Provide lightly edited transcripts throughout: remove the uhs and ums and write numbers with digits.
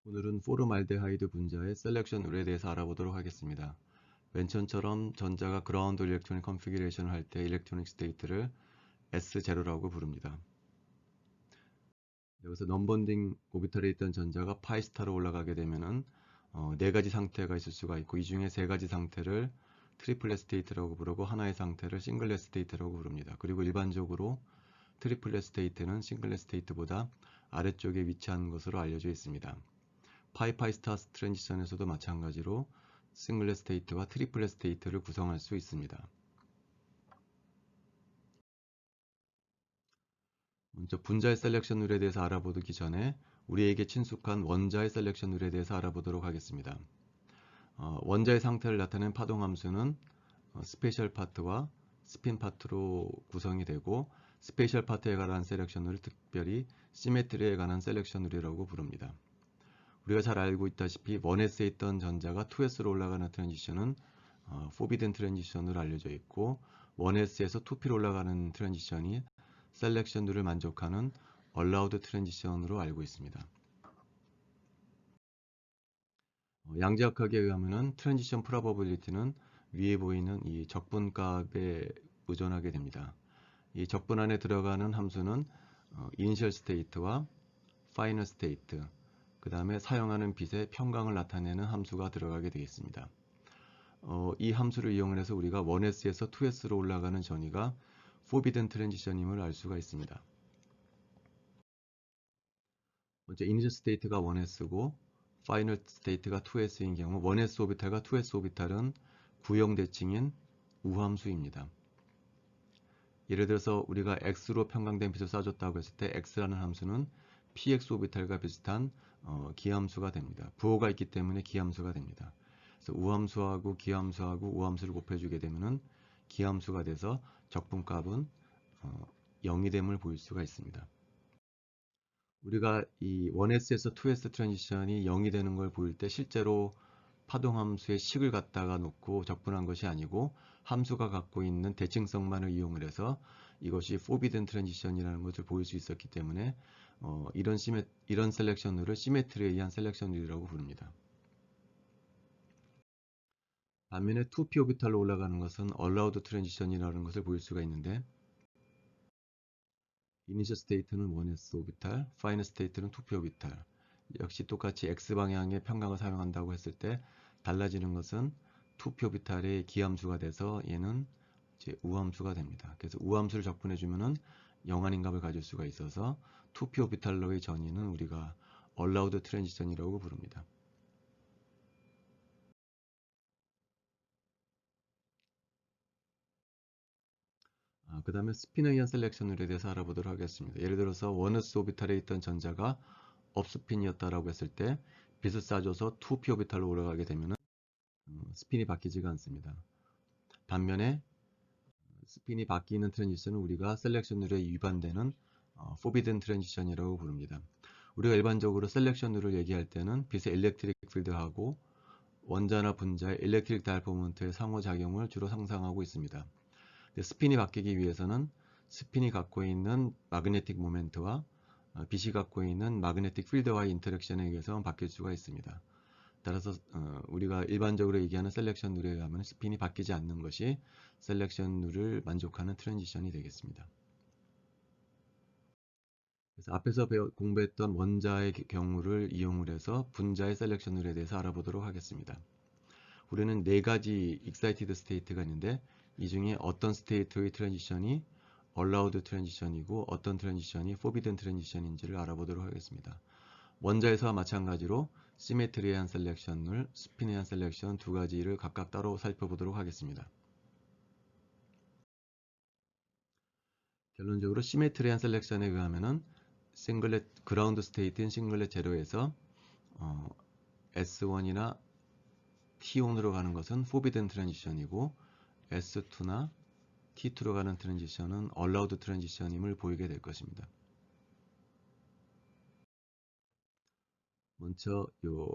오늘은 포름알데하이드 분자의 셀렉션 룰에 대해서 알아보도록 하겠습니다. 맨 처음처럼 전자가 그라운드 일렉트로닉 컨피규레이션을 할 때 일렉트로닉 스테이트를 S0라고 부릅니다. 여기서 넘번딩 오비탈에 있던 전자가 파이스타로 올라가게 되면은 네 가지 상태가 있을 수가 있고, 이 중에 세 가지 상태를 트리플렛 스테이트라고 부르고 하나의 상태를 싱글렛 스테이트라고 부릅니다. 그리고 일반적으로 트리플렛 스테이트는 싱글렛 스테이트보다 아래쪽에 위치한 것으로 알려져 있습니다. 파이스타 트랜지션에서도 마찬가지로 싱글렛 스테이트와 트리플렛 스테이트를 구성할 수 있습니다. 먼저 분자의 셀렉션 룰에 대해서 알아보기 전에 우리에게 친숙한 원자의 셀렉션 룰에 대해서 알아보도록 하겠습니다. 원자의 상태를 나타낸 파동 함수는 스페셜 파트와 스핀 파트로 구성이 되고, 스페셜 파트에 관한 셀렉션 룰을 특별히 시메트리에 관한 셀렉션 룰이라고 부릅니다. 우리가 잘 알고 있다시피 1S에 있던 전자가 2S로 올라가는 트랜지션은 포비든 트랜지션으로 알려져 있고, 1S에서 2P로 올라가는 트랜지션이 셀렉션 룰을 만족하는 얼라우드 트랜지션으로 알고 있습니다. 양자역학에 의하면 트랜지션 프로버빌리티는 위에 보이는 이 적분값에 의존하게 됩니다. 이 적분 안에 들어가는 함수는 이니셜 스테이트와 파이널 스테이트, 그 다음에 사용하는 빛의 평강을 나타내는 함수가 들어가게 되겠습니다. 이 함수를 이용해서 우리가 1S에서 2S로 올라가는 전위가 포비든 트랜지션임을 알 수가 있습니다. 먼저 이니셜 스테이트가 1S고 파이널 스테이트가 2S인 경우 1S 오비탈과 2S 오비탈은 구형 대칭인 우함수입니다. 예를 들어서 우리가 X로 평강된 빛을 쏴줬다고 했을 때 X라는 함수는 PX 오비탈과 비슷한 기함수가 됩니다. 부호가 있기 때문에 기함수가 됩니다. 그래서 우함수하고 기함수하고 우함수를 곱해주게 되면은 기함수가 돼서 적분값은 0이 됨을 보일 수가 있습니다. 우리가 이 1S에서 2S 트랜지션이 0이 되는 걸 보일 때 실제로 파동함수의 식을 갖다가 놓고 적분한 것이 아니고 함수가 갖고 있는 대칭성만을 이용을 해서 이것이 포비든 트랜지션이라는 것을 보일 수 있었기 때문에 이런 셀렉션 룰을 시메트리에 의한 셀렉션 룰이라고 부릅니다. 반면에 2p 오비탈로 올라가는 것은 얼라우드 트랜지션이라는 것을 보일 수가 있는데, 이니셜 스테이트는 1s 오비탈, 파이널 스테이트는 2p 오비탈. 역시 똑같이 x방향의 평강을 사용한다고 했을 때 달라지는 것은 2p 오비탈의 기함수가 돼서 얘는 이제 우함수가 됩니다. 그래서 우함수를 적분해 주면은 영한인 값을 가질 수가 있어서 2p 오비탈로의 전위는 우리가 얼라우드 트랜지션이라고 부릅니다. 그 다음에 스핀에 의한 셀렉션 룰에 대해서 알아보도록 하겠습니다. 예를 들어서 1s 오비탈에 있던 전자가 업스핀이었다라고 했을 때 빛을 쏴줘서 2p 오비탈로 올라가게 되면 스핀이 바뀌지가 않습니다. 반면에 스핀이 바뀌는 트랜지션은 우리가 셀렉션 룰에 위반되는 포비든 트랜지션이라고 부릅니다. 우리가 일반적으로 셀렉션 룰을 얘기할 때는 빛의 일렉트릭 필드하고 원자나 분자의 일렉트릭 다이폴 모먼트의 상호작용을 주로 상상하고 있습니다. 스핀이 바뀌기 위해서는 스핀이 갖고 있는 마그네틱 모멘트와 빛이 갖고 있는 마그네틱 필드와의 인터랙션에 의해서 바뀔 수가 있습니다. 따라서 우리가 일반적으로 얘기하는 셀렉션 룰에 의하면 스핀이 바뀌지 않는 것이 셀렉션 룰을 만족하는 트랜지션이 되겠습니다. 그래서 앞에서 공부했던 원자의 경우를 이용을 해서 분자의 셀렉션 룰에 대해서 알아보도록 하겠습니다. 우리는 네 가지 excited state가 있는데, 이 중에 어떤 스테이트의 트랜지션이 allowed 트랜지션이고 어떤 트랜지션이 forbidden 트랜지션인지를 알아보도록 하겠습니다. 원자에서와 마찬가지로 시메트리에 의한 셀렉션 룰, 스핀에 의한 셀렉션 두 가지를 각각 따로 살펴보도록 하겠습니다. 결론적으로 시메트리에 의한 셀렉션에 의하면은 싱글렛 그라운드 스테이트인 싱글렛 제로에서 S1이나 T1으로 가는 것은 forbidden 트랜지션이고, S2나 T2로 가는 트랜지션은 allowed 트랜지션임을 보이게 될 것입니다. 먼저 요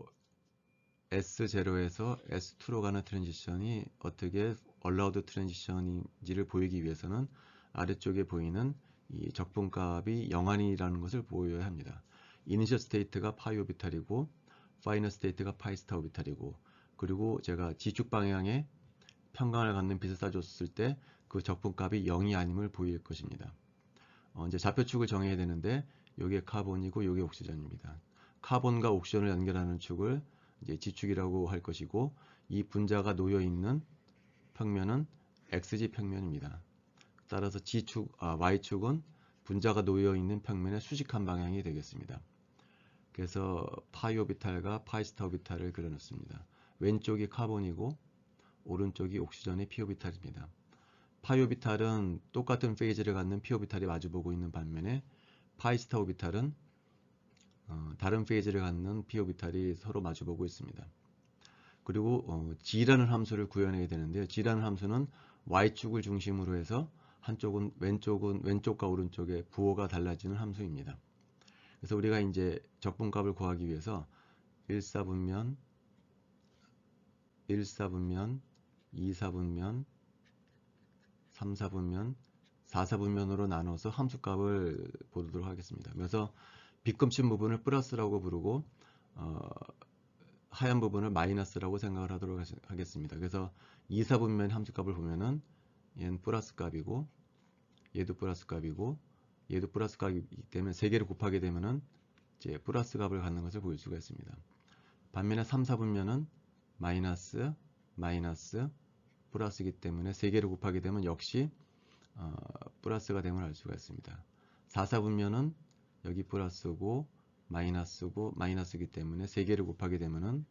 S0에서 S2로 가는 트랜지션이 어떻게 allowed 트랜지션인지를 보이기 위해서는 아래쪽에 보이는 이 적분값이 영한이라는 것을 보여야 합니다. 이니셜 스테이트가 파이 오비탈이고 파이널 스테이트가 파이 스타 오비탈이고, 그리고 제가 지축 방향에 평강을 갖는 빛을 쏴줬을 때 그 적분값이 0이 아님을 보일 것입니다. 이제 좌표축을 정해야 되는데 여기에 카본이고 여기에 옥시전입니다. 카본과 옥시전을 연결하는 축을 이제 지축이라고 할 것이고, 이 분자가 놓여 있는 평면은 XG 평면입니다. 따라서 Y축은 분자가 놓여 있는 평면의 수직한 방향이 되겠습니다. 그래서 파이 오비탈과 파이 스타 오비탈을 그려놓습니다. 왼쪽이 카본이고 오른쪽이 옥시전의 p 오비탈입니다. 파이 오비탈은 똑같은 페이즈를 갖는 p 오비탈이 마주보고 있는 반면에 파이 스타 오비탈은 다른 페이즈를 갖는 p 오비탈이 서로 마주보고 있습니다. 그리고 g라는 함수를 구해내야 되는데요. g라는 함수는 y축을 중심으로 해서 한쪽은 왼쪽과 오른쪽의 부호가 달라지는 함수입니다. 그래서 우리가 이제 적분값을 구하기 위해서 1사분면, 1사분면, 2사분면, 3사분면, 4사분면으로 나눠서 함수값을 보도록 하겠습니다. 그래서 빗금친 부분을 플러스라고 부르고 하얀 부분을 마이너스라고 생각을 하도록 하겠습니다. 그래서 2사분면 함수값을 보면은 얘는 플러스 값이고 얘도 플러스 값이고 얘도 플러스 값이기 때문에 3개를 곱하게 되면은 이제 플러스 값을 갖는 것을 보일 수가 있습니다. 반면에 3, 4분면은 마이너스, 마이너스, 플러스이기 때문에 3개를 곱하게 되면 역시 플러스가 됨을 알 수가 있습니다. 4, 4분면은 여기 플러스고 마이너스고 마이너스이기 때문에 3개를 곱하게 되면은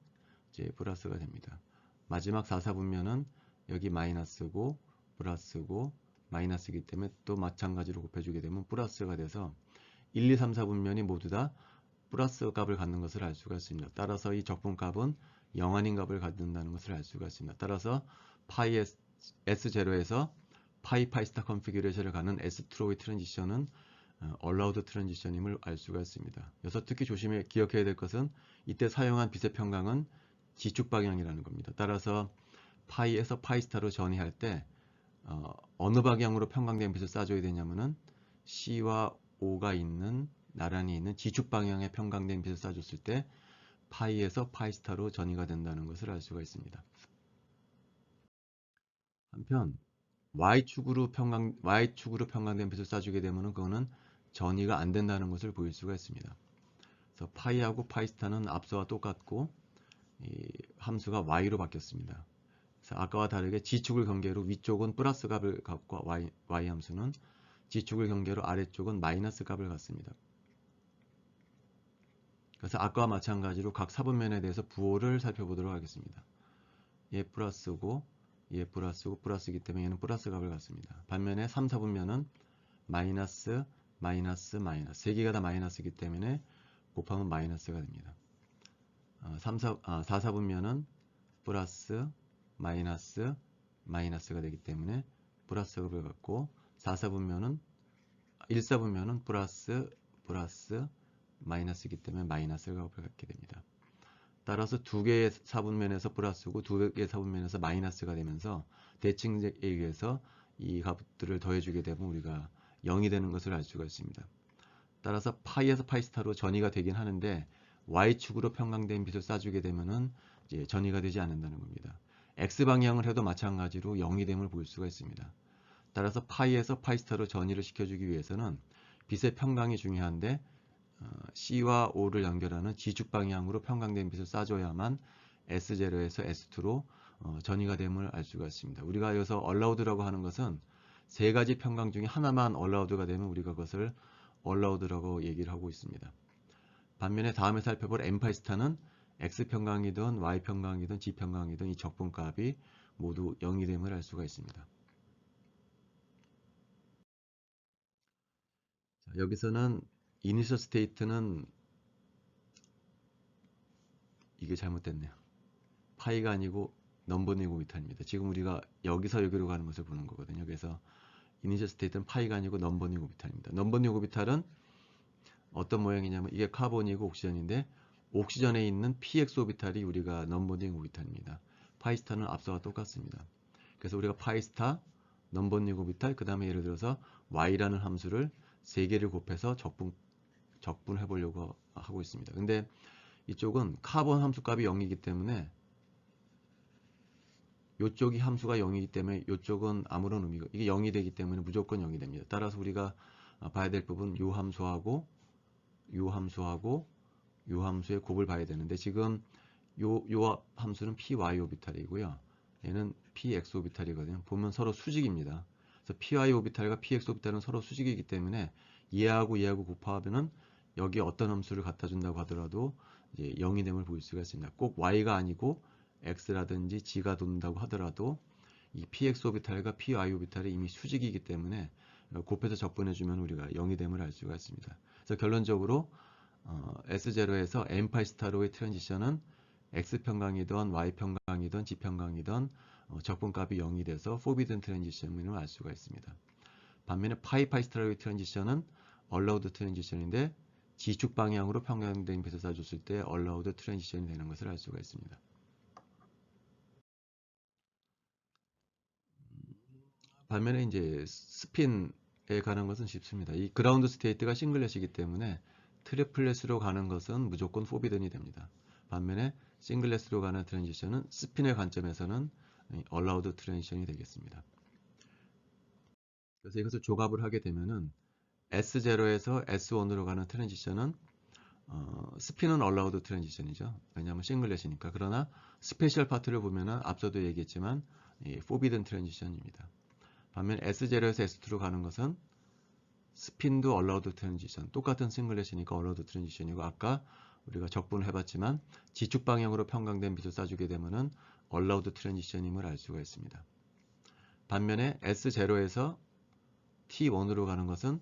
이제 플러스가 됩니다. 마지막 4, 4분면은 여기 마이너스고 플러스고 마이너스이기 때문에 또 마찬가지로 곱해주게 되면 플러스가 돼서 1, 2, 3, 4분면이 모두 다 플러스 값을 갖는 것을 알 수가 있습니다. 따라서 이 적분값은 0 아닌 값을 갖는다는 것을 알 수가 있습니다. 따라서 파이 S0에서 파이 스타 컨피규레이션을 가는 S2로의 트랜지션은 allowed 트랜지션임을 알 수가 있습니다. 여기서 특히 기억해야 될 것은 이때 사용한 빛의 평강은 지축 방향이라는 겁니다. 따라서 파이에서 파이 스타로 전이할 때 어느 방향으로 평강된 빛을 쏴줘야 되냐면은 C와 O가 있는 나란히 있는 지축 방향의 평강된 빛을 쏴줬을 때 파이에서 파이 스타로 전이가 된다는 것을 알 수가 있습니다. 한편 Y축으로 평강된 빛을 쏴주게 되면 그거는 전이가 안 된다는 것을 보일 수가 있습니다. 그래서 파이하고 파이 스타는 앞서와 똑같고 이 함수가 Y로 바뀌었습니다. 그래서 아까와 다르게 G축을 경계로 위쪽은 플러스 값을 갖고 Y 함수는 G축을 경계로 아래쪽은 마이너스 값을 갖습니다. 그래서 아까와 마찬가지로 각 사분면에 대해서 부호를 살펴보도록 하겠습니다. 얘 플러스고 얘 플러스고 플러스이기 때문에 얘는 플러스 값을 갖습니다. 반면에 3, 4분면은 마이너스, 마이너스, 마이너스 3개가 다 마이너스이기 때문에 곱하면 마이너스가 됩니다. 4, 4분면은 플러스, 마이너스, 마이너스가 되기 때문에 플러스 값을 갖고 4, 4분면은 1, 4분면은 플러스, 플러스, 마이너스이기 때문에 마이너스 값을 갖게 됩니다. 따라서 2개의 사분면에서 플러스고 2개의 사분면에서 마이너스가 되면서 대칭에 의해서 이 값들을 더해주게 되면 우리가 0이 되는 것을 알 수가 있습니다. 따라서 파이에서 파이 스타로 전이가 되긴 하는데 Y축으로 평강된 빛을 쏴주게 되면은 이제 전이가 되지 않는다는 겁니다. X방향을 해도 마찬가지로 0이 됨을 볼 수가 있습니다. 따라서 파이에서 파이 스타로 전이를 시켜주기 위해서는 빛의 평강이 중요한데 C와 O를 연결하는 G축 방향으로 평강된 빛을 쏴줘야만 S0에서 S2로 전이가 됨을 알 수가 있습니다. 우리가 여기서 allowed라고 하는 것은 세 가지 평강 중에 하나만 allowed가 되면 우리가 그것을 allowed라고 얘기를 하고 있습니다. 반면에 다음에 살펴볼 M파이 스타는 X평강이든 Y평강이든 G평강이든 이 적분값이 모두 0이 됨을 알 수가 있습니다. 자, 여기서는 이니셜 스테이트는 이게 잘못됐네요. 파이가 아니고 넘버닝 오비탈입니다. 지금 우리가 여기서 여기로 가는 것을 보는 거거든요. 그래서 이니셜 스테이트는 파이가 아니고 넘버닝 오비탈입니다. 넘버닝 오비탈은 어떤 모양이냐면 이게 카본이고 옥시전인데 옥시전에 있는 px 오비탈이 우리가 넘버닝 오비탈입니다. 파이스타는 앞서와 똑같습니다. 그래서 우리가 파이스타, 넘버닝 오비탈, 그 다음에 예를 들어서 y라는 함수를 3개를 곱해서 적분해 보려고 하고 있습니다. 근데 이쪽은 카본 함수 값이 0이기 때문에 이쪽이 함수가 0이기 때문에 이쪽은 아무런 의미가 이게 0이 되기 때문에 무조건 0이 됩니다. 따라서 우리가 봐야 될 부분 요 함수하고 요 함수하고 요 함수의 곱을 봐야 되는데 지금 요 함수는 py 오비탈이고요. 얘는 px 오비탈이거든요. 보면 서로 수직입니다. 그래서 py 오비탈과 px 오비탈은 서로 수직이기 때문에 얘하고 곱하면은 여기 어떤 함수를 갖다 준다고 하더라도 이제 0이 됨을 보일 수가 있습니다. 꼭 y가 아니고 x라든지 g가 돈다고 하더라도 이 px 오비탈과 py 오비탈이 이미 수직이기 때문에 곱해서 적분해주면 우리가 0이 됨을 알 수가 있습니다. 그래서 결론적으로 S0에서 n파이 스타로의 트랜지션은 x평강이든 y평강이든 g평강이든 적분값이 0이 돼서 forbidden 트랜지션임을 알 수가 있습니다. 반면에 파이 스타로의 트랜지션은 allowed 트랜지션인데 지축 방향으로 평행된 빛을 쏴줬을 때 allowed 트랜지션이 되는 것을 알 수가 있습니다. 반면에 이제 스핀에 가는 것은 쉽습니다. 이 그라운드 스테이트가 싱글렛이기 때문에 트리플렛으로 가는 것은 무조건 포비든이 됩니다. 반면에 싱글렛으로 가는 트랜지션은 스핀의 관점에서는 allowed 트랜지션이 되겠습니다. 그래서 이것을 조갑을 하게 되면은 S0에서 S1으로 가는 트랜지션은 스핀은 allowed 트랜지션이죠. 왜냐하면 싱글렛이니까. 그러나 스페셜 파트를 보면은 앞서도 얘기했지만 forbidden 트랜지션입니다. 반면 S0에서 S2로 가는 것은 스핀도 allowed 트랜지션, 똑같은 싱글렛이니까 allowed 트랜지션이고 아까 우리가 적분을 해봤지만 지축 방향으로 평강된 빛을 쏴주게 되면은 allowed 트랜지션임을 알 수가 있습니다. 반면에 S0에서 T1으로 가는 것은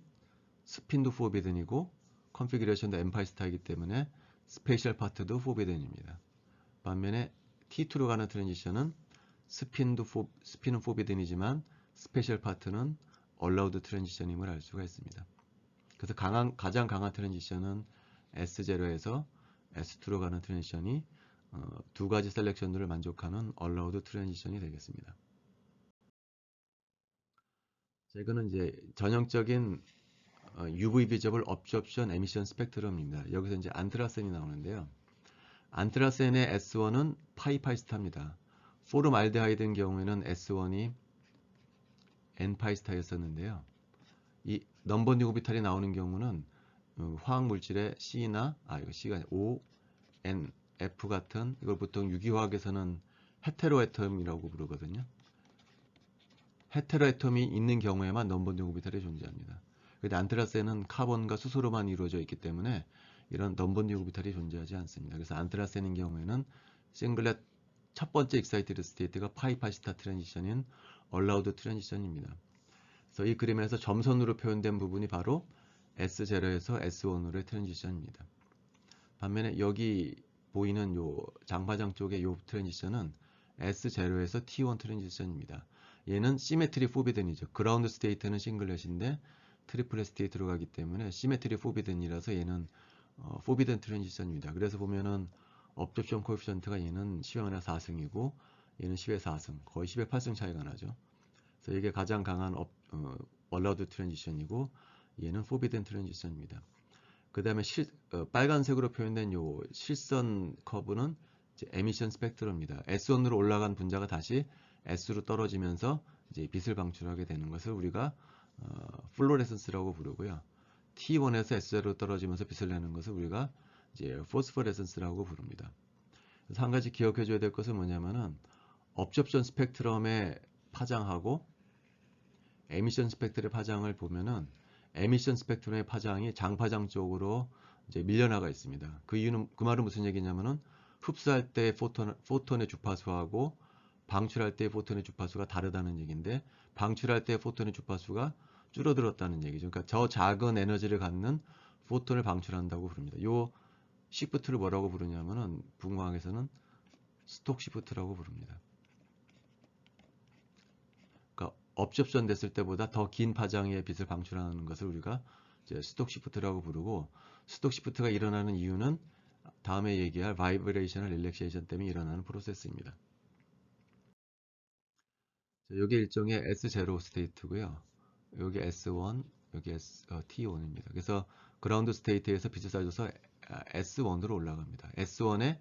스핀도 forbidden이고 컨피규레이션도 n파이 스타이기 때문에 스페셜 파트도 forbidden입니다. 반면에 T2로 가는 트랜지션은 스핀은 forbidden이지만 스페셜 파트는 allowed 트랜지션임을 알 수가 있습니다. 그래서 가장 강한 트랜지션은 S0에서 S2로 가는 트랜지션이 두 가지 셀렉션들을 만족하는 allowed 트랜지션이 되겠습니다. 자, 이거는 이제 전형적인 UV 비저블 업접션 에미션 스펙트럼입니다. 여기서 이제 안트라센이 나오는데요. 안트라센의 S1은 파이 스타입니다. 포름알데하이드인 경우에는 S1이 n파이 스타였었는데요. 이 넘버 뉴오비탈이 나오는 경우는 화학 물질의 C나 이거 C가 아니라 O, N, F 같은 이걸 보통 유기화학에서는 헤테로애텀이라고 부르거든요. 헤테로애텀이 있는 경우에만 넘버 뉴오비탈이 존재합니다. 근데 안트라센은 카본과 수소로만 이루어져 있기 때문에 이런 넘버 뉴오비탈이 존재하지 않습니다. 그래서 안트라센인 경우에는 싱글렛 첫 번째 익사이티드 스테이트가 파이스타 트랜지션인 allowed 트랜지션입니다. 그래서 이 그림에서 점선으로 표현된 부분이 바로 S0에서 S1으로의 트랜지션입니다. 반면에 여기 보이는 요 장파장 쪽의 요 트랜지션은 S0에서 T1 트랜지션입니다. 얘는 시메트리 포비든이죠. 그라운드 스테이트는 싱글렛인데 트리플렛 스테이트로 가기 때문에 시메트리 포비든이라서 얘는 포비든 트랜지션입니다. 그래서 보면은 업접션 코에피션트가 얘는 10의 4승이고 얘는 10의 4승, 거의 10의 8승 차이가 나죠. 그래서 이게 가장 강한 allowed 트랜지션이고 얘는 forbidden 트랜지션입니다. 그 다음에 빨간색으로 표현된 요 실선 커브는 에미션 스펙트럼입니다. S1으로 올라간 분자가 다시 S로 떨어지면서 이제 빛을 방출하게 되는 것을 우리가 플로레센스라고 부르고요. T1에서 S0로 떨어지면서 빛을 내는 것을 우리가 이제 포스포레센스라고 부릅니다. 그래서 한 가지 기억해 줘야 될 것은 뭐냐면은 업접션 스펙트럼의 파장하고 에미션 스펙트럼의 파장을 보면은 에미션 스펙트럼의 파장이 장파장 쪽으로 이제 밀려나가 있습니다. 그 말은 무슨 얘기냐면은 흡수할 때 포톤의 주파수하고 방출할 때 포톤의 주파수가 다르다는 얘기인데 방출할 때 포톤의 주파수가 줄어들었다는 얘기죠. 그러니까 저 작은 에너지를 갖는 포톤을 방출한다고 부릅니다. 요 시프트를 뭐라고 부르냐면은 분광학에서는 스톡 시프트라고 부릅니다. 그러니까 업접션 됐을 때보다 더 긴 파장의 빛을 방출하는 것을 우리가 이제 스톡 시프트라고 부르고 스톡 시프트가 일어나는 이유는 다음에 얘기할 바이브레이션을 릴렉세이션 때문에 일어나는 프로세스입니다. 여기 일종의 S0 스테이트고요. 여기 S1, 여기 T1입니다. 그래서 그라운드 스테이트에서 빛을 쏴줘서 S1으로 올라갑니다. S1에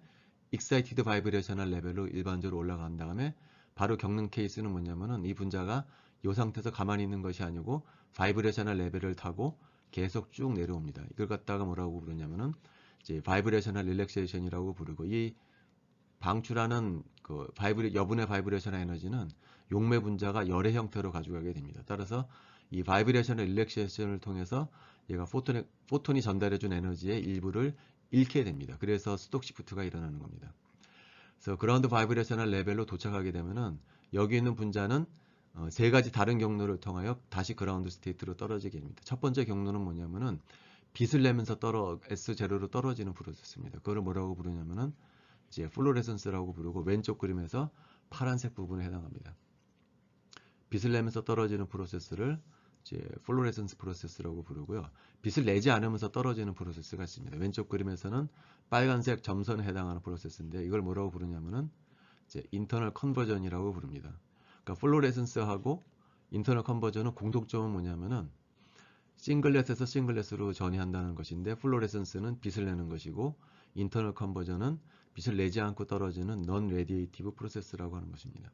excited vibrational 레벨로 일반적으로 올라간 다음에 바로 겪는 케이스는 뭐냐면은 이 분자가 이 상태에서 가만히 있는 것이 아니고 바이브레이셔널 레벨을 타고 계속 쭉 내려옵니다. 이걸 갖다가 뭐라고 부르냐면은 이제 바이브레이셔널 릴렉세이션이라고 부르고, 이 방출하는 그 여분의 바이브레이션 에너지는 용매 분자가 열의 형태로 가져가게 됩니다. 따라서 이 바이브레이션을 릴렉세이션을 통해서 얘가 포톤이 전달해준 에너지의 일부를 잃게 됩니다. 그래서 스톡 시프트가 일어나는 겁니다. 그래서 그라운드 바이브레이셔널 레벨로 도착하게 되면은 여기 있는 분자는 세 가지 다른 경로를 통하여 다시 그라운드 스테이트로 떨어지게 됩니다. 첫 번째 경로는 뭐냐면은 빛을 내면서 S0로 떨어지는 프로세스입니다. 그걸 뭐라고 부르냐면은 이제 플로레센스라고 부르고, 왼쪽 그림에서 파란색 부분에 해당합니다. 빛을 내면서 떨어지는 프로세스를 이제 플로레센스 프로세스라고 부르고요. 빛을 내지 않으면서 떨어지는 프로세스가 있습니다. 왼쪽 그림에서는 빨간색 점선에 해당하는 프로세스인데, 이걸 뭐라고 부르냐면은 이제 인터널 컨버전이라고 부릅니다. 그러니까 플로레센스하고 인터널 컨버전은 공통점은 뭐냐면은 싱글렛에서 싱글렛으로 전이한다는 것인데, 플로레센스는 빛을 내는 것이고 인터널 컨버전은 빛을 내지 않고 떨어지는 넌 레디에이티브 프로세스라고 하는 것입니다.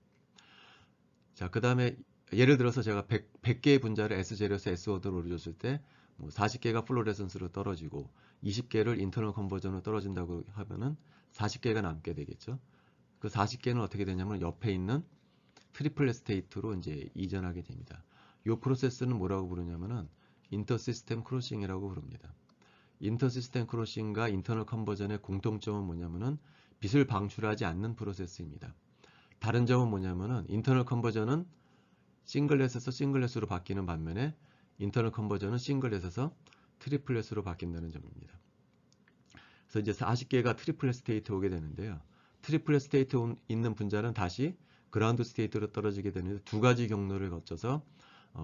자, 그 다음에 예를 들어서 제가 100개의 분자를 S0에서 S1으로 올려줬을 때 뭐 40개가 플로레센스로 떨어지고 20개를 인터널 컨버전으로 떨어진다고 하면은 40개가 남게 되겠죠. 그 40개는 어떻게 되냐면 옆에 있는 트리플렛 스테이트로 이제 이전하게 됩니다. 이 프로세스는 뭐라고 부르냐면은 인터시스템 크로싱이라고 부릅니다. 인터시스템 크로싱과 인터널 컨버전의 공통점은 뭐냐면은 빛을 방출하지 않는 프로세스입니다. 다른 점은 뭐냐면은 인터널 컨버전은 싱글렛에서 싱글렛으로 바뀌는 반면에 인터널 컨버전은 싱글렛에서 트리플렛으로 바뀐다는 점입니다. 그래서 이제 40개가 트리플렛 스테이트 오게 되는데요. 트리플렛 스테이트 있는 분자는 다시 그라운드 스테이트로 떨어지게 되는데, 두 가지 경로를 거쳐서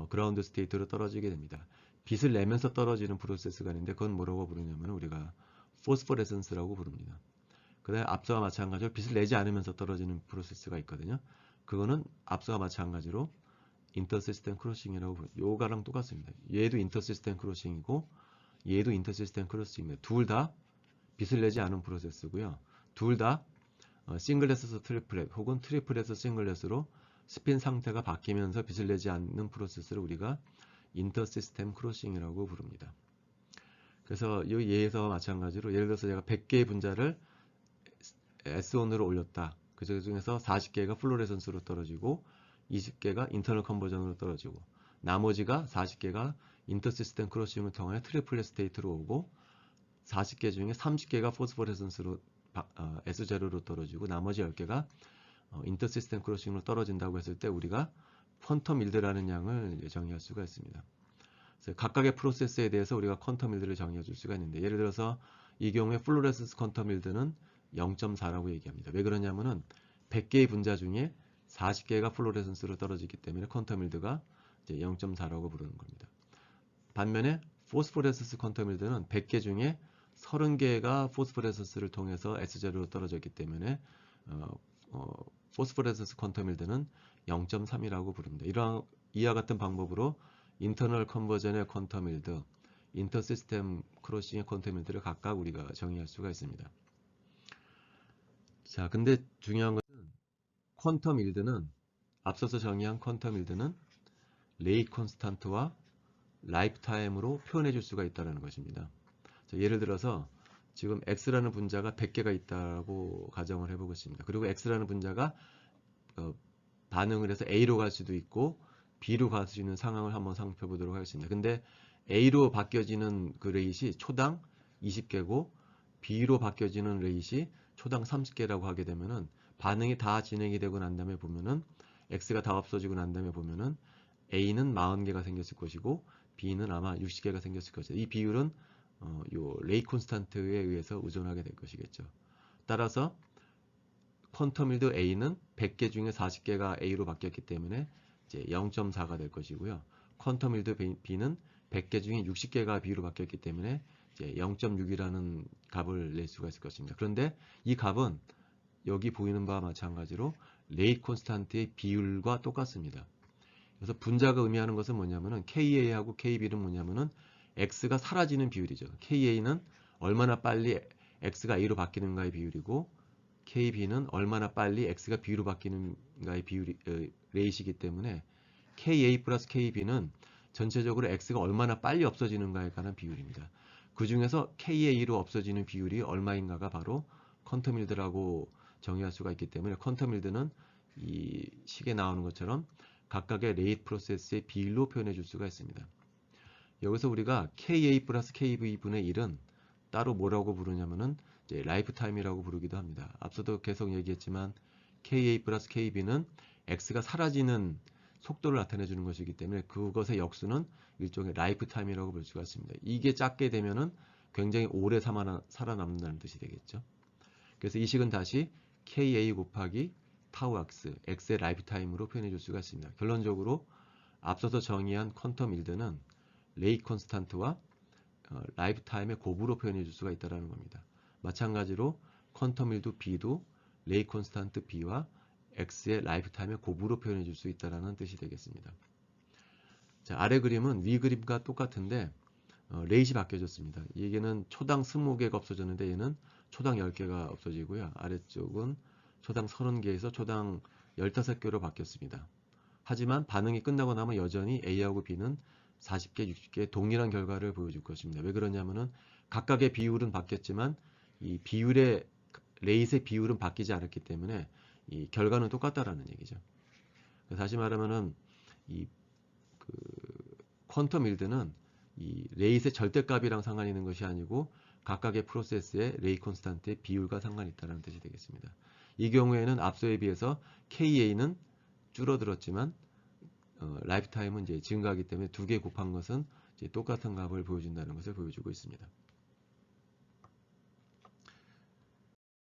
그라운드 스테이트로 떨어지게 됩니다. 빛을 내면서 떨어지는 프로세스가 있는데, 그건 뭐라고 부르냐면 우리가 포스포레센스라고 부릅니다. 그 다음에 앞서와 마찬가지로 빛을 내지 않으면서 떨어지는 프로세스가 있거든요. 그거는 앞서와 마찬가지로 인터시스템 크로싱이라고 부릅니다. 요가랑 똑같습니다. 얘도 인터시스템 크로싱이고 얘도 인터시스템 크로싱입니다. 둘 다 빛을 내지 않은 프로세스고요. 둘 다 싱글렛에서 트리플렛 혹은 트리플렛에서 싱글렛으로 스핀 상태가 바뀌면서 빛을 내지 않는 프로세스를 우리가 인터시스템 크로싱이라고 부릅니다. 그래서 이 예에서 마찬가지로 예를 들어서 제가 100개의 분자를 S1으로 올렸다. 그 중에서 40개가 플로레센스로 떨어지고 20개가 인터널 컨버전으로 떨어지고 나머지가 40개가 인터시스템 크로싱을 통해 트리플렛 스테이트로 오고 40개 중에 30개가 포스포레센스로 S0로 떨어지고 나머지 10개가 인터시스템 크로싱으로 떨어진다고 했을 때 우리가 퀀텀 일드라는 양을 정의할 수가 있습니다. 그래서 각각의 프로세스에 대해서 우리가 퀀텀 일드를 정의해 줄 수가 있는데, 예를 들어서 이 경우에 플로레센스 퀀텀 일드는 0.4라고 얘기합니다. 왜 그러냐면은 100개의 분자 중에 40개가 플로레센스로 떨어지기 때문에 퀀텀 일드가 이제 0.4라고 부르는 겁니다. 반면에 포스포레센스 퀀텀 일드는 100개 중에 30개가 포스포레센스를 통해서 S0로 떨어졌기 때문에 포스포레센스 퀀텀 일드는 0.3이라고 부릅니다. 이와 같은 방법으로 인터널 컨버전의 퀀텀 일드, 인터시스템 크로싱의 퀀텀 일드를 각각 우리가 정의할 수가 있습니다. 자, 근데 중요한 것은 퀀텀 일드는 앞서서 정의한 퀀텀 일드는 레이 콘스탄트와 라이프 타임으로 표현해 줄 수가 있다는 것입니다. 자, 예를 들어서 지금 X라는 분자가 100개가 있다고 가정을 해보겠습니다. 그리고 X라는 분자가 반응을 해서 A로 갈 수도 있고 B로 갈 수 있는 상황을 한번 살펴보도록 하겠습니다. 근데 A로 바뀌어지는 그 레이시 초당 20개고 B로 바뀌어지는 레이시 초당 30개라고 하게 되면은 반응이 다 진행이 되고 난 다음에 보면은 X가 다 없어지고 난 다음에 보면은 A는 40개가 생겼을 것이고 B는 아마 60개가 생겼을 것이다. 이 비율은 요 레이 콘스탄트에 의해서 의존하게 될 것이겠죠. 따라서 퀀텀 일드 A는 100개 중에 40개가 A로 바뀌었기 때문에 이제 0.4가 될 것이고요. 퀀텀 일드 B는 100개 중에 60개가 B로 바뀌었기 때문에 이제 0.6이라는 값을 낼 수가 있을 것입니다. 그런데 이 값은 여기 보이는 바와 마찬가지로 레이 콘스탄트의 비율과 똑같습니다. 그래서 분자가 의미하는 것은 뭐냐면은 KA하고 KB는 뭐냐면은 X가 사라지는 비율이죠. KA는 얼마나 빨리 x가 a로 바뀌는가의 비율이고 KB는 얼마나 빨리 x가 b로 바뀌는가의 비율이 레이시이기 때문에 KA 플러스 KB는 전체적으로 x가 얼마나 빨리 없어지는가에 관한 비율입니다. 그 중에서 KA로 없어지는 비율이 얼마인가가 바로 퀀텀일드라고 정의할 수가 있기 때문에 퀀텀일드는 이 식에 나오는 것처럼 각각의 레이트 프로세스의 비율로 표현해 줄 수가 있습니다. 여기서 우리가 KA 플러스 KB분의 1은 따로 뭐라고 부르냐면은 이제 라이프 타임이라고 부르기도 합니다. 앞서도 계속 얘기했지만 KA 플러스 KB는 X가 사라지는 속도를 나타내 주는 것이기 때문에 그것의 역수는 일종의 라이프 타임이라고 볼 수가 있습니다. 이게 작게 되면은 굉장히 오래 살아남는다는 뜻이 되겠죠. 그래서 이 식은 다시 KA 곱하기 타우 X, X의 라이프 타임으로 표현해 줄 수가 있습니다. 결론적으로 앞서서 정의한 퀀텀 일드는 레이 콘스탄트와 라이프 타임의 곱으로 표현해 줄 수가 있다는 겁니다. 마찬가지로 퀀텀 일드 B도 레이 콘스탄트 B와 X의 라이프 타임의 곱으로 표현해 줄 수 있다는 뜻이 되겠습니다. 자, 아래 그림은 위 그림과 똑같은데 레이시 바뀌어졌습니다. 얘는 초당 20개가 없어졌는데 얘는 초당 10개가 없어지고요. 아래쪽은 초당 30개에서 초당 15개로 바뀌었습니다. 하지만 반응이 끝나고 나면 여전히 A하고 B는 40개, 60개 동일한 결과를 보여줄 것입니다. 왜 그러냐면은 각각의 비율은 바뀌었지만 이 비율의 레이스의 비율은 바뀌지 않았기 때문에 이 결과는 똑같다라는 얘기죠. 다시 말하면은 이 퀀텀 일드는 이 레이스의 절대값이랑 상관이 있는 것이 아니고 각각의 프로세스의 레이 콘스탄트의 비율과 상관이 있다는 뜻이 되겠습니다. 이 경우에는 앞서에 비해서 KA는 줄어들었지만 라이프 타임은 이제 증가하기 때문에 두 개 곱한 것은 이제 똑같은 값을 보여준다는 것을 보여주고 있습니다.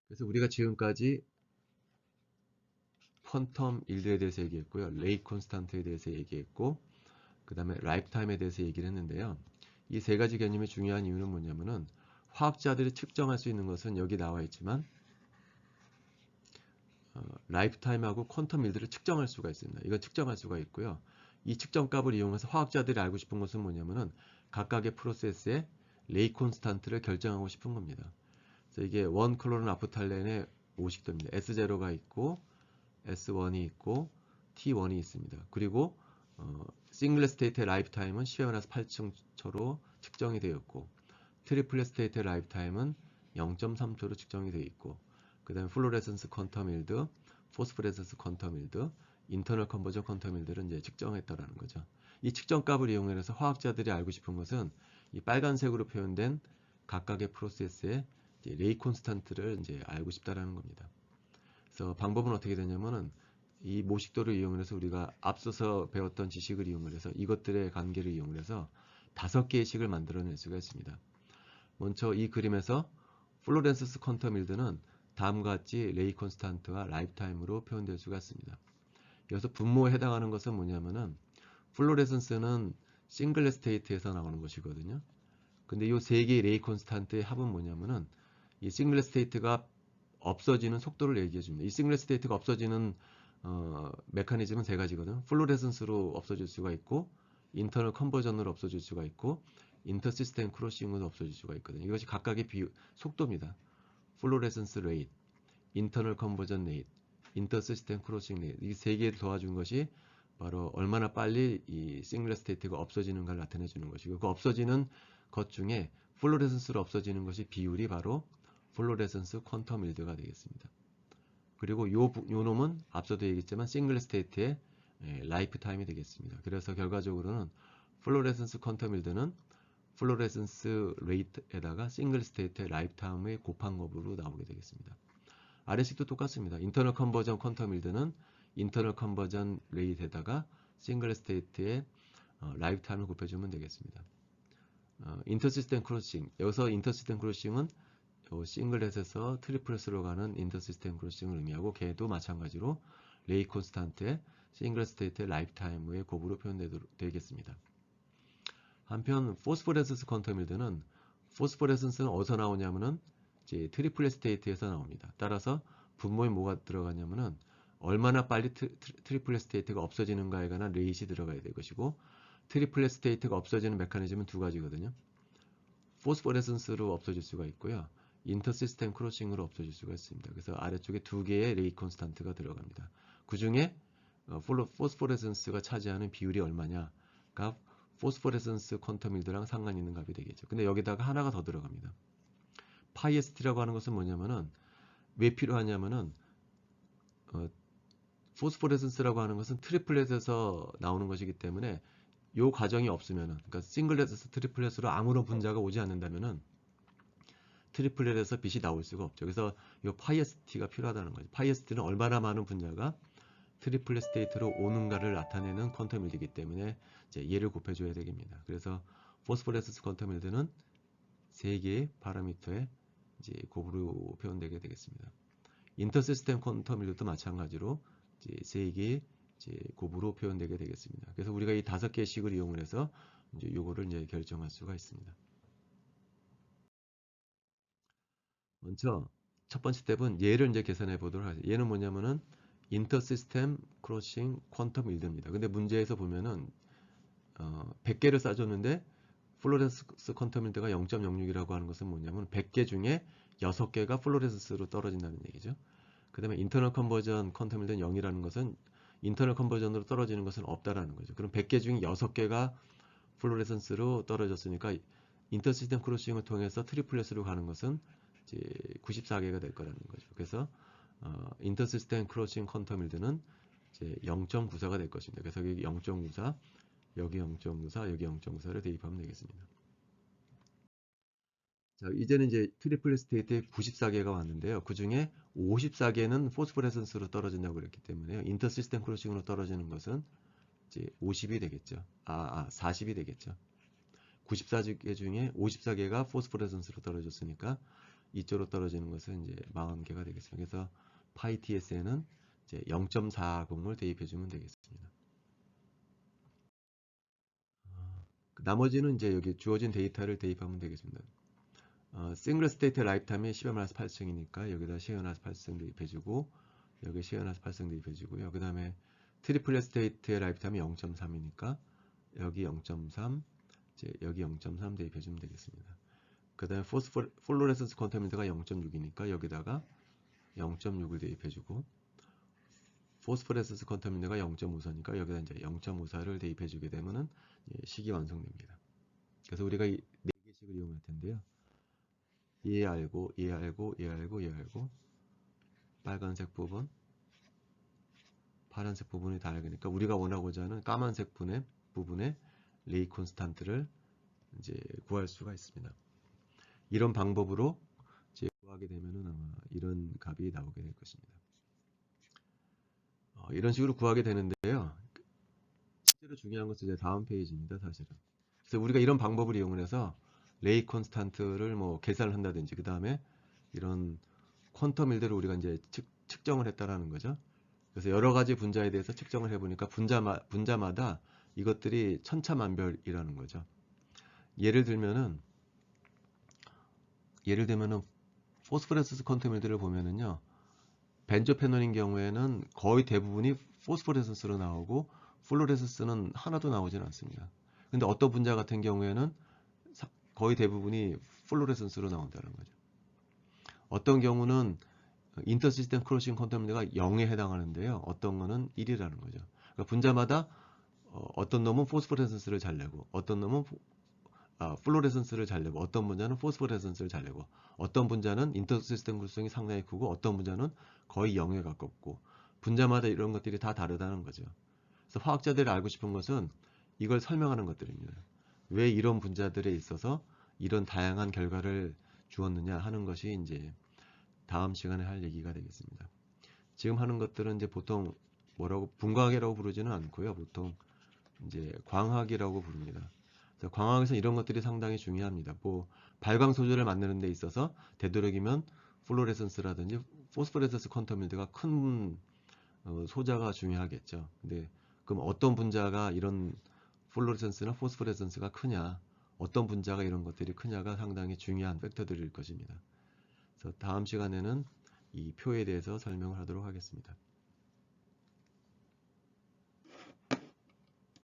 그래서 우리가 지금까지 퀀텀 일드에 대해서 얘기했고요. 레이 콘스탄트에 대해서 얘기했고 그 다음에 라이프 타임에 대해서 얘기를 했는데요. 이 세 가지 개념이 중요한 이유는 뭐냐면은 화학자들이 측정할 수 있는 것은 여기 나와 있지만 라이프 타임하고 퀀텀 일드를 측정할 수가 있습니다. 이건 측정할 수가 있고요. 이 측정값을 이용해서 화학자들이 알고 싶은 것은 뭐냐면은 각각의 프로세스의 레이 콘스탄트를 결정하고 싶은 겁니다. 그래서 이게 1클로른 아프탈렌의 오식도입니다. S0가 있고 S1이 있고 T1이 있습니다. 그리고 싱글 스테이트의 라이프 타임은 10-8층초로 측정이 되었고 트리플 스테이트의 라이프 타임은 0.3초로 측정이 되어 있고 그 다음에 플로레센스 퀀텀 일드, 포스포레센스 퀀텀 일드, 인터널 컨버전 퀀텀 일드를 이제 측정했다라는 거죠. 이 측정값을 이용해서 화학자들이 알고 싶은 것은 이 빨간색으로 표현된 각각의 프로세스의 레이 콘스탄트를 이제 알고 싶다라는 겁니다. 그래서 방법은 어떻게 되냐면은 이 모식도를 이용해서 우리가 앞서서 배웠던 지식을 이용해서 이것들의 관계를 이용해서 5개의 식을 만들어낼 수가 있습니다. 먼저 이 그림에서 플로렌스 퀀텀 일드는 다음과 같이 레이 콘스탄트와 라이프 타임으로 표현될 수가 있습니다. 여기서 분모에 해당하는 것은 뭐냐면은 플로레센스는 싱글 스테이트에서 나오는 것이거든요. 근데 이 세 개의 레이 콘스탄트의 합은 뭐냐면은 이 싱글 스테이트가 없어지는 속도를 얘기해 줍니다. 이 싱글 스테이트가 없어지는 메커니즘은 세 가지거든요. 플로레센스로 없어질 수가 있고 인터널 컨버전으로 없어질 수가 있고 인터시스템 크로싱으로 없어질 수가 있거든요. 이것이 각각의 속도입니다. 플로레센스 레이트, 인터널 컨버전 레이트, 인터시스템 크로싱 레이트 이 세 개를 도와준 것이 바로 얼마나 빨리 이 싱글 스테이트가 없어지는가를 나타내 주는 것이고 그 없어지는 것 중에 플로레센스로 없어지는 것이 비율이 바로 플로레센스 퀀텀 일드가 되겠습니다. 그리고 요 놈은 앞서도 얘기했지만 싱글 스테이트의 라이프 타임이 되겠습니다. 그래서 결과적으로는 플로레센스 퀀텀 일드는 플로레센스 레이트에다가 싱글 스테이트의 라이프 타임의 곱한 값으로 나오게 되겠습니다. 아래식도 똑같습니다. 인터널 컨버전 퀀텀 일드는 인터널 컨버전 레이트에다가 싱글 스테이트의 라이프 타임을 곱해주면 되겠습니다. 인터시스템 크로싱 여기서 인터시스템 크로싱은 싱글렛에서 트리플렛으로 가는 인터시스템 크로싱을 의미하고 걔도 마찬가지로 레이 콘스탄트의 싱글 스테이트의 라이프 타임의 곱으로 표현되겠습니다. 한편 포스포레센스 퀀텀 일드는 포스포레센스는 어디서 나오냐면은 이제 트리플렛 스테이트에서 나옵니다. 따라서 분모에 뭐가 들어가냐면은 얼마나 빨리 트리플렛 스테이트가 없어지는가에 관한 레이시 들어가야 될 것이고 트리플렛 스테이트가 없어지는 메커니즘은 두 가지거든요. 포스포레선스로 없어질 수가 있고요. 인터시스템 크로싱으로 없어질 수가 있습니다. 그래서 아래쪽에 두 개의 레이 콘스탄트가 들어갑니다. 그 중에 포스포레선스가 차지하는 비율이 얼마냐가 포스포레선스 퀀텀 일드랑 상관 있는 값이 되겠죠. 근데 여기다가 하나가 더 들어갑니다. 파이에스티라고 하는 것은 뭐냐면은 왜 필요하냐면은 포스포레선스라고 하는 것은 트리플렛에서 나오는 것이기 때문에 이 과정이 없으면은, 그러니까 싱글렛에서 트리플렛으로 아무런 분자가 오지 않는다면은 트리플렛에서 빛이 나올 수가 없죠. 그래서 이 파이에스티가 필요하다는 거죠. 파이에스티는 얼마나 많은 분자가 트리플렛 스테이트로 오는가를 나타내는 퀀텀 일드이기 때문에 이제 얘를 곱해줘야 되겠습니다. 그래서 포스포레선스 퀀텀 일드는 3개의 파라미터의 이제 곱으로 표현되게 되겠습니다. 인터시스템 퀀텀 일드도 마찬가지로 이제 3개의 이제 곱으로 표현되게 되겠습니다. 그래서 우리가 이 5개의 식을 이용을 해서 이제 요거를 이제 결정할 수가 있습니다. 먼저 첫 번째 스텝은 얘를 이제 계산해 보도록 하죠. 얘는 뭐냐면은 인터시스템 크로싱 퀀텀 일드입니다. 근데 문제에서 보면은 100개를 쌓아줬는데 플로렌스 퀀텀 일드가 0.06이라고 하는 것은 뭐냐면 100개 중에 6개가 플로렌스로 떨어진다는 얘기죠. 그 다음에 인터널 컨버전 퀀텀 일드는 0이라는 것은 인터널 컨버전으로 떨어지는 것은 없다라는 거죠. 그럼 100개 중에 6개가 플로레선스로 떨어졌으니까 인터시스템 크로싱을 통해서 트리플렛으로 가는 것은 이제 94개가 될 거라는 거죠. 그래서 인터시스템 크로싱 퀀텀 일드는 이제 0.94가 될 것입니다. 그래서 여기 0.94, 여기 0.94, 여기 0.94를 대입하면 되겠습니다. 자, 이제는 이제 트리플렛 스테이트에 94개가 왔는데요. 그 중에 54개는 포스포레선스로 떨어진다고 그랬기 때문에 인터시스템 크로싱으로 떨어지는 것은 이제 50이 되겠죠. 40이 되겠죠. 94개 중에 54개가 포스포레선스로 떨어졌으니까 이쪽으로 떨어지는 것은 이제 40개가 되겠습니다. 그래서 파이 TS에는 이제 0.40을 대입해주면 되겠습니다. 나머지는 이제 여기 주어진 데이터를 대입하면 되겠습니다. 싱글 스테이트 라이프타임이 10-8승이니까 여기다 10-8승 대입해주고 여기 10-8승 대입해주고요. 그 다음에 트리플렛 스테이트의 라이프타임이 0.3이니까 여기 0.3, 여기 0.3 대입해주면 되겠습니다. 그 다음에 플로레선스 퀀텀미터가 0.6이니까 여기다가 0.6을 대입해주고 포스포레선스 퀀텀미터가 0.54니까 여기다 이제 0.54를 대입해주게 되면은 식이 완성됩니다. 그래서 우리가 이 4개식을 이용할 텐데요. 얘 알고, 얘 알고, 얘 알고, 얘 알고, 빨간색 부분, 파란색 부분이 다 알으니까 우리가 원하고자 하는 까만색 부분의 레이 콘스탄트를 이제 구할 수가 있습니다. 이런 방법으로 이제 구하게 되면은 아마 이런 값이 나오게 될 것입니다. 이런 식으로 구하게 되는데요. 실제로 중요한 것은 이제 다음 페이지입니다, 사실은. 그래서 우리가 이런 방법을 이용해서 레이 콘스탄트를 뭐 계산을 한다든지 그 다음에 이런 퀀텀 일들을 우리가 이제 측정을 했다라는 거죠. 그래서 여러 가지 분자에 대해서 측정을 해보니까 분자마다 이것들이 천차만별이라는 거죠. 예를 들면은 포스포레선스 퀀텀 일들을 보면은요. 벤조페놀인 경우에는 거의 대부분이 포스포레선스로 나오고 플로레선스는 하나도 나오지는 않습니다. 근데 어떤 분자 같은 경우에는 거의 대부분이 플로레선스로 나온다는 거죠. 어떤 경우는 인터시스템 크로싱 퀀텀미터가 0에 해당하는데요. 어떤 거는 1이라는 거죠. 그러니까 분자마다 어떤 놈은 포스포레선스를 잘 내고 어떤 놈은 플로레선스를 잘 내고 어떤 분자는 포스포레선스를 잘 내고 어떤 분자는 인터시스템 크로싱이 상당히 크고 어떤 분자는 거의 0에 가깝고 분자마다 이런 것들이 다 다르다는 거죠. 그래서 화학자들이 알고 싶은 것은 이걸 설명하는 것들입니다. 왜 이런 분자들에 있어서 이런 다양한 결과를 주었느냐 하는 것이 이제 다음 시간에 할 얘기가 되겠습니다. 지금 하는 것들은 이제 보통 뭐라고 분광학이라고 부르지는 않고요. 보통 이제 광학이라고 부릅니다. 광학에서 이런 것들이 상당히 중요합니다. 뭐 발광 소재를 만드는 데 있어서 되도록이면 플로레선스라든지 포스포레선스 퀀텀 일드가 큰 소자가 중요하겠죠. 근데 그럼 어떤 분자가 이런 플로레선스나 포스포레선스가 크냐, 어떤 분자가 이런 것들이 크냐가 상당히 중요한 팩터들일 것입니다. 그래서 다음 시간에는 이 표에 대해서 설명을 하도록 하겠습니다.